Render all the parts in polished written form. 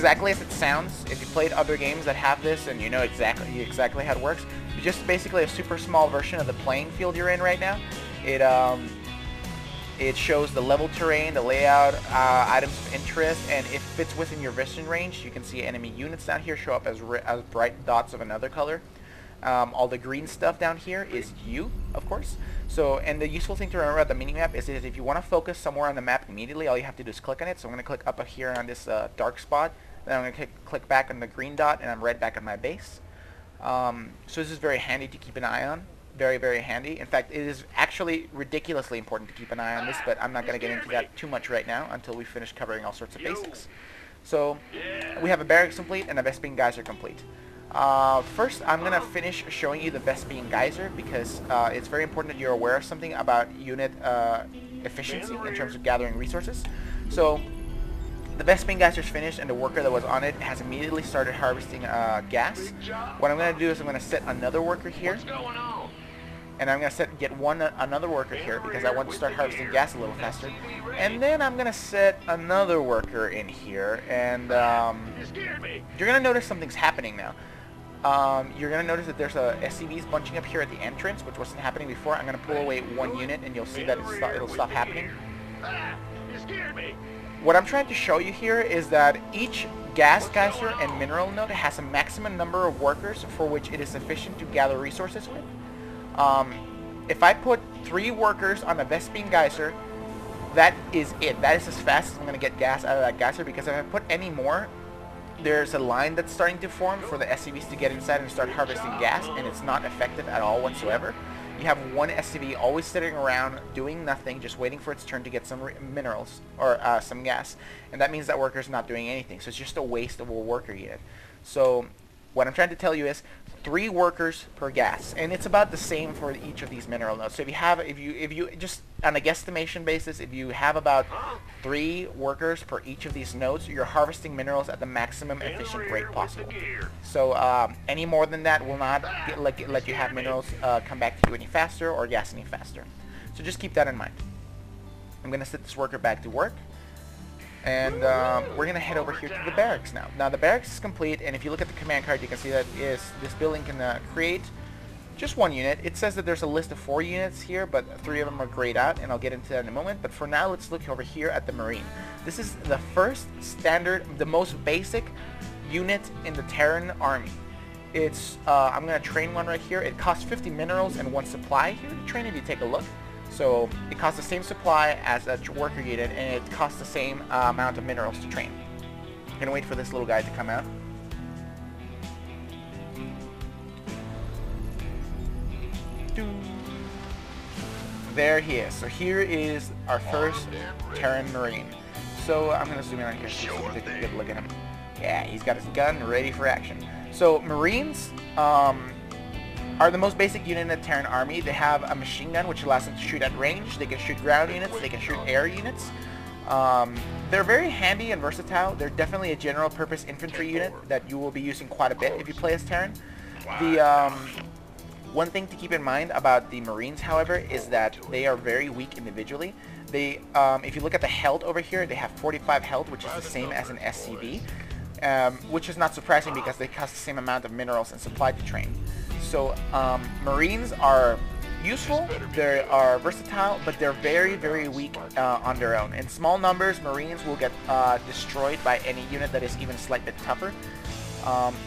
exactly as it sounds. If you played other games that have this and you know exactly how it works, it's just basically a super small version of the playing field you're in right now. It shows the level terrain, the layout, items of interest, and if it's within your vision range, you can see enemy units down here show up as bright dots of another color. All the green stuff down here is you, of course. So, and the useful thing to remember about the minimap is that if you want to focus somewhere on the map immediately, all you have to do is click on it. So I'm going to click up here on this dark spot, then I'm going to click back on the green dot, and I'm right back on my base. So this is very handy to keep an eye on. Very, very handy. In fact, it is actually ridiculously important to keep an eye on this, but I'm not going to get into that too much right now until we finish covering all sorts of basics. So we have a barracks complete and a Vespene Geyser complete. First, I'm going to finish showing you the Vespene Geyser because it's very important that you're aware of something about unit efficiency in terms of gathering resources. So the Vespene Geyser is finished and the worker that was on it has immediately started harvesting gas. What I'm going to do is I'm going to set another worker here. And I'm going to get another worker here because I want to start harvesting gas a little faster. And then I'm going to set another worker in here. And you're going to notice something's happening now. You're going to notice that there's SCVs bunching up here at the entrance, which wasn't happening before. I'm going to pull away one unit and you'll see that it'll stop happening. What I'm trying to show you here is that each gas geyser and mineral node has a maximum number of workers for which it is sufficient to gather resources with. If I put 3 workers on a Vespene Geyser, that is it. That is as fast as I'm going to get gas out of that geyser, because if I put any more, there's a line that's starting to form for the SCVs to get inside and start harvesting gas, and it's not effective at all whatsoever. You have one SCV always sitting around doing nothing, just waiting for its turn to get some minerals or some gas, and that means that worker's not doing anything. So it's just a waste of a worker unit. So what I'm trying to tell you is 3 workers per gas, and it's about the same for each of these mineral nodes. So if you just on a guesstimation basis, if you have about 3 workers per each of these nodes, you're harvesting minerals at the maximum efficient rate possible. So any more than that will not let you have minerals come back to you any faster or gas any faster. So just keep that in mind. I'm going to set this worker back to work. And we're going to head over here to the barracks now. Now the barracks is complete, and if you look at the command card, you can see that this building can create just 1 unit. It says that there's a list of 4 units here, but 3 of them are grayed out, and I'll get into that in a moment. But for now, let's look over here at the Marine. This is the first standard, the most basic unit in the Terran army. It's I'm going to train one right here. It costs 50 minerals and 1 supply here to train if you take a look. So it costs the same supply as a worker unit, and it costs the same amount of minerals to train. I'm gonna wait for this little guy to come out. There he is. So here is our first Terran Marine. So I'm gonna zoom in on here so you can take a good look at him. Yeah, he's got his gun ready for action. So Marines are the most basic unit in the Terran army. They have a machine gun which allows them to shoot at range. They can shoot ground units, they can shoot air units. They're very handy and versatile. They're definitely a general purpose infantry unit that you will be using quite a bit if you play as Terran. The one thing to keep in mind about the Marines, however, is that they are very weak individually. They, if you look at the health over here, they have 45 health, which is the same as an SCV, which is not surprising because they cost the same amount of minerals and supply to train. So Marines are useful, they are versatile, but they're very, very weak on their own. In small numbers, Marines will get destroyed by any unit that is even slightly tougher.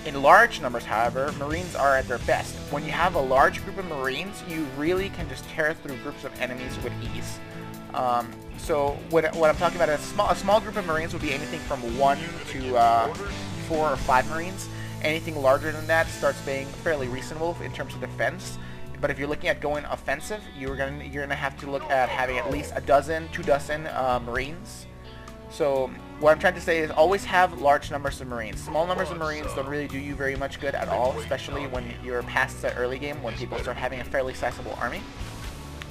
In large numbers, however, Marines are at their best. When you have a large group of Marines, you really can just tear through groups of enemies with ease. So what I'm talking about is a small group of Marines would be anything from 1 to 4 or 5 Marines. Anything larger than that starts being fairly reasonable in terms of defense. But if you're looking at going offensive, you're gonna have to look at having at least 2 dozen Marines. So what I'm trying to say is always have large numbers of Marines. Small numbers of Marines don't really do you very much good at all, especially when you're past the early game when people start having a fairly sizable army.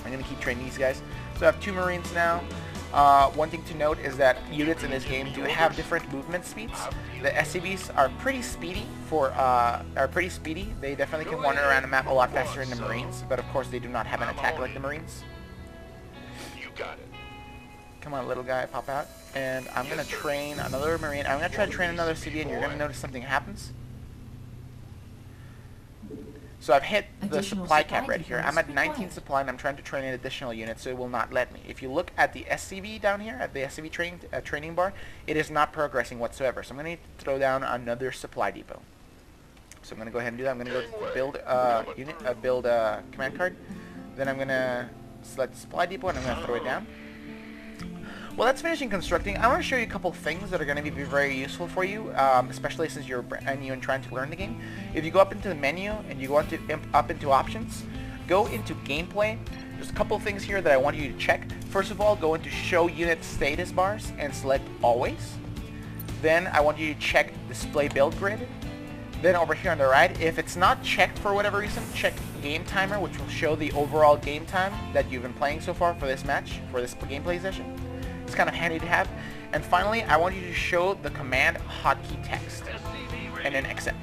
I'm gonna keep training these guys. So I have 2 Marines now. One thing to note is that units in this game do have different movement speeds. The SCVs are pretty speedy. They definitely can wander around the map a lot faster than the Marines, but of course they do not have an attack like the Marines. You got it. Come on, little guy, pop out. And I'm going to train another Marine. I'm going to try to train another CV, and you're going to notice something happens. So I've hit the supply cap right here. I'm at 19 supply, and I'm trying to train an additional unit, so it will not let me. If you look at the SCV down here, at the SCV training bar, it is not progressing whatsoever. So I'm going to need to throw down another supply depot. So I'm going to go ahead and do that. I'm going to go to build command card. Then I'm going to select the supply depot, and I'm going to throw it down. Well, that's finishing constructing. I want to show you a couple things that are going to be very useful for you, especially since you're brand new and trying to learn the game. If you go up into the menu and you go up into options, go into gameplay. There's a couple things here that I want you to check. First of all, go into show unit status bars and select always. Then I want you to check display build grid. Then over here on the right, if it's not checked for whatever reason, check game timer, which will show the overall game time that you've been playing so far for this match, for this gameplay session. It's kind of handy to have. And finally, I want you to show the command hotkey text and then accept.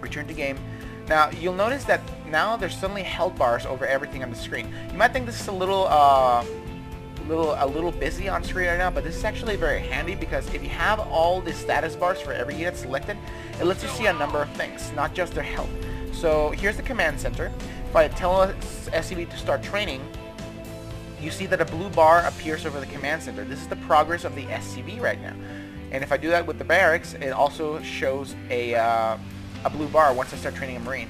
Return to game. Now you'll notice that now there's suddenly health bars over everything on the screen. You might think this is a little busy on screen right now, but this is actually very handy because if you have all the status bars for every unit selected, it lets you see a number of things, not just their health. So here's the command center. If I tell SCV to start training, you see that a blue bar appears over the command center. This is the progress of the SCV right now. And if I do that with the barracks, it also shows a blue bar once I start training a Marine.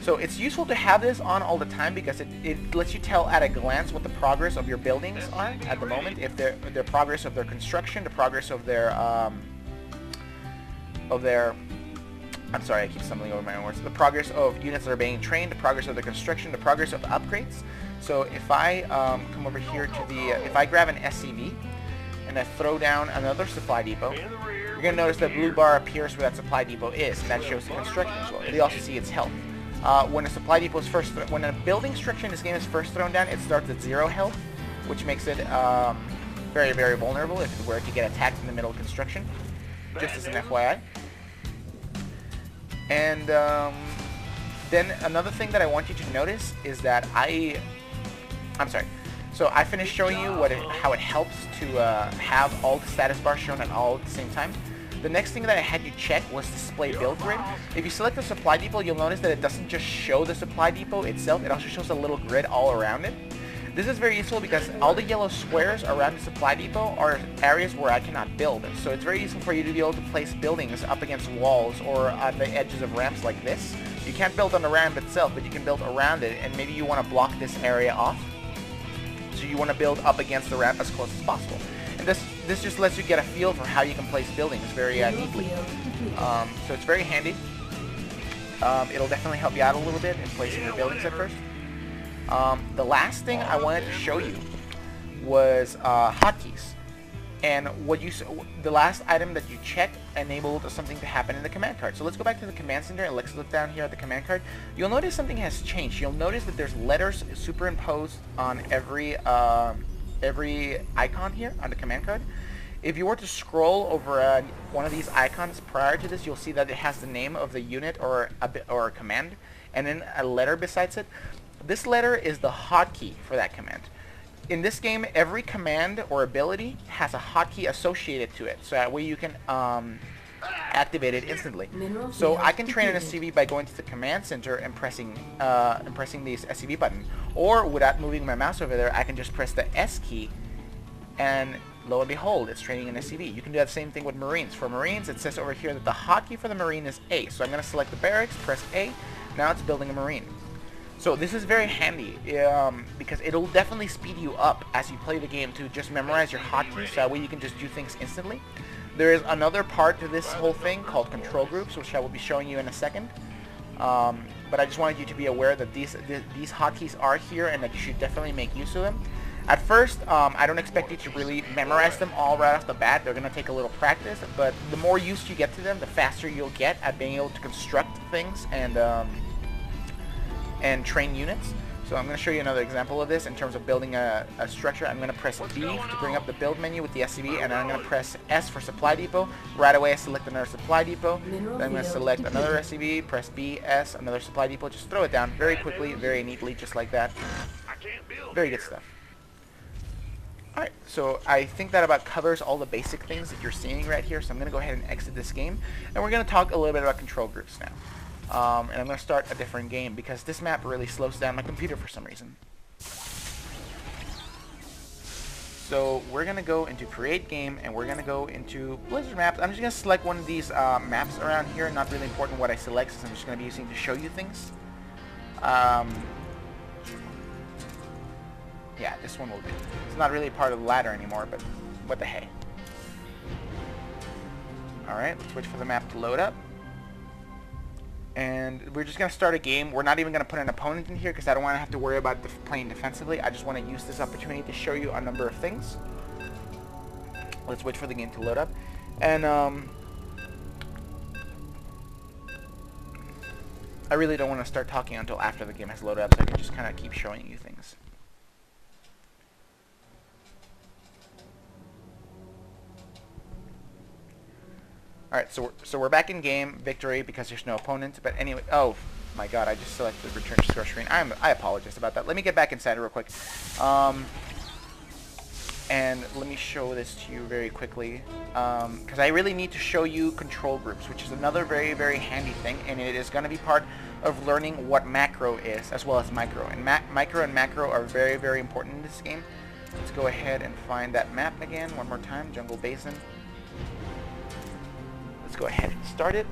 So it's useful to have this on all the time because it lets you tell at a glance what the progress of your buildings are at the moment. If their progress of their construction, the progress of their I'm sorry, I keep stumbling over my own words. The progress of units that are being trained, the progress of the construction, the progress of upgrades. So if I come over here to if I grab an SCV and I throw down another supply depot, you're going to notice that blue bar appears where that supply depot is, and that shows the construction as well. You also see its health. When a supply depot is when a building structure in this game is first thrown down, it starts at 0 health, which makes it very, very vulnerable if it were to get attacked in the middle of construction, just as an FYI. And then another thing that I want you to notice is that so I finished showing you how it helps to have all the status bars shown at all at the same time. The next thing that I had you check was display build grid. If you select the supply depot, you'll notice that it doesn't just show the supply depot itself, it also shows a little grid all around it. This is very useful because all the yellow squares around the supply depot are areas where I cannot build. So it's very useful for you to be able to place buildings up against walls or at the edges of ramps like this. You can't build on the ramp itself, but you can build around it, and maybe you want to block this area off. So you want to build up against the ramp as close as possible. And this just lets you get a feel for how you can place buildings very neatly. So it's very handy. It'll definitely help you out a little bit in placing your buildings at first. The last thing I wanted to show you was hotkeys. And the last item that you checked enabled something to happen in the command card. So let's go back to the command center and let's look down here at the command card. You'll notice something has changed. You'll notice that there's letters superimposed on every icon here on the command card. If you were to scroll over one of these icons prior to this, you'll see that it has the name of the unit or a command, and then a letter besides it. This letter is the hotkey for that command. In this game, every command or ability has a hotkey associated to it, so that way you can activate it instantly. So I can train an SCV by going to the command center and pressing this SCV button, or without moving my mouse over there, I can just press the S key, and lo and behold, it's training an SCV. You can do that same thing with Marines. For Marines, it says over here that the hotkey for the Marine is A. So I'm going to select the barracks, press A. Now it's building a Marine. So this is very handy because it'll definitely speed you up as you play the game to just memorize your hotkeys, so that way you can just do things instantly. There is another part to this whole thing called control groups, which I will be showing you in a second. But I just wanted you to be aware that these hotkeys are here and that you should definitely make use of them. At first, I don't expect you to really memorize them all right off the bat. They're going to take a little practice, but the more used you get to them, the faster you'll get at being able to construct things and train units. So I'm going to show you another example of this in terms of building a structure. I'm going to press B to bring up the build menu with the SCV, and then I'm going to press S for supply depot. Right away I select another supply depot. Then I'm going to select another SCV, press B, S, another supply depot. Just throw it down very quickly, very neatly, just like that. Very good stuff. Alright, so I think that about covers all the basic things that you're seeing right here, so I'm going to go ahead and exit this game, and we're going to talk a little bit about control groups now. And I'm going to start a different game, because this map really slows down my computer for some reason. So we're going to go into create game, and we're going to go into Blizzard maps. I'm just going to select one of these maps around here, not really important what I select, since I'm just going to be using to show you things. Yeah, this one will do. It's not really part of the ladder anymore, but what the hey. Alright, let's wait for the map to load up. And we're just going to start a game. We're not even going to put an opponent in here because I don't want to have to worry about playing defensively. I just want to use this opportunity to show you a number of things. Let's wait for the game to load up. And I really don't want to start talking until after the game has loaded up, so I can just kind of keep showing you things. Alright, so we're back in game, victory, because there's no opponent, but anyway, oh my god, I just selected return to score screen. I apologize about that. Let me get back inside real quick. And let me show this to you very quickly, because I really need to show you control groups, which is another very, very handy thing, and it is going to be part of learning what macro is, as well as micro. And micro and macro are very, very important in this game. Let's go ahead and find that map again, one more time, Jungle Basin. Let's go ahead and start it.